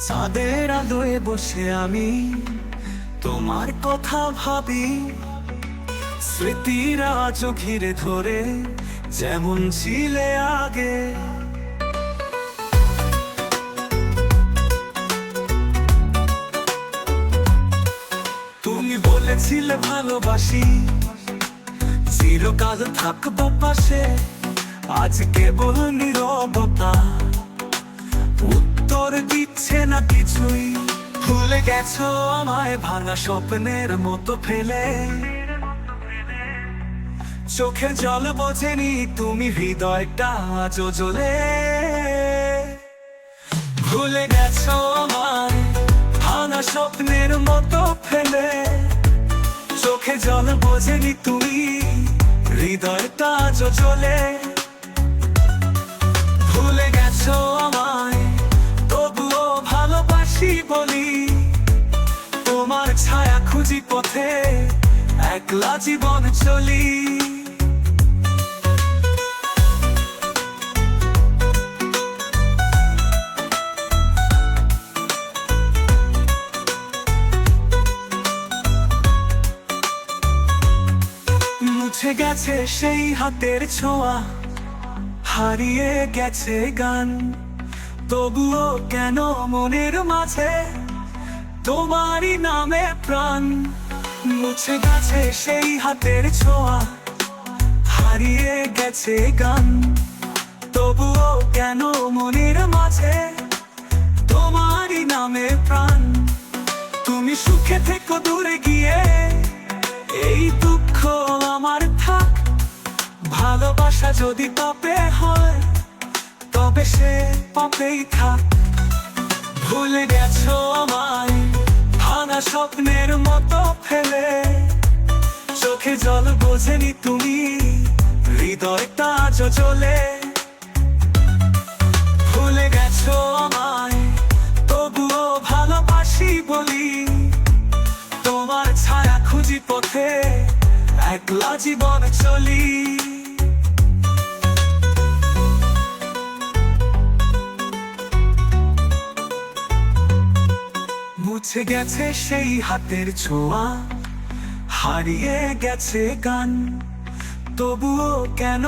চাঁদের আলোয় বসে আমি তোমার কথা ভাবি, স্মৃতিরা আজও ঘিরে ধরে যেমন ছিলে আগে। তুমি বলেছিলে ভালোবাসি, চিরকাল থাকবো পাশে। আজ কেবল নীরবতা, উত্তর দিচ্ছে না কিছুই। ভুলে গেছো আমায় ভাঙা স্বপ্নের মতো ফেলে, চোখে জল বোঝেনি তুমি, হৃদয়টা আজও জ্বলে। ভুলে গেছো আমায় ভাঙা স্বপ্নের মতো ফেলে, চোখে জল বোঝেনি তুমি, হৃদয়টা আজও জ্বলে। ভুলে গেছো আমায় তবুও ভালোবাসি বলি, তোমার ছায়া খুঁজি পথে একলা জীবন চলি। মুছে গেছে সেই হাতের ছোঁয়া, হারিয়ে গেছে গান, তবুও কেন মনের মাঝে তোমারই নামে প্রাণ। মুছে গেছে সেই হাতের ছোঁয়া, হারিয়ে গেছে গান, তবুও কেন মনের মাঝে তোমারই নামে প্রাণ। তুমি সুখে থেকো দূরে গিয়ে, এই দুঃখ আমার থাক। ভালোবাসা যদি পাপে হয়, তবে সে পাপেই থাক। ভুলে গেছো আমায় ভাঙা স্বপ্নের মতো ফেলে, চোখে জল বোঝেনি তুমি, হৃদয়টা আজও জ্বলে। ভুলে গেছো আমায় তবুও ভালোবাসি বলি, তোমার ছায়া খুঁজি পথে একলা জীবন চলি। মুছে গেছে সেই হাতের ছোঁয়া, হারিয়ে গেছে গান, তবুও কেন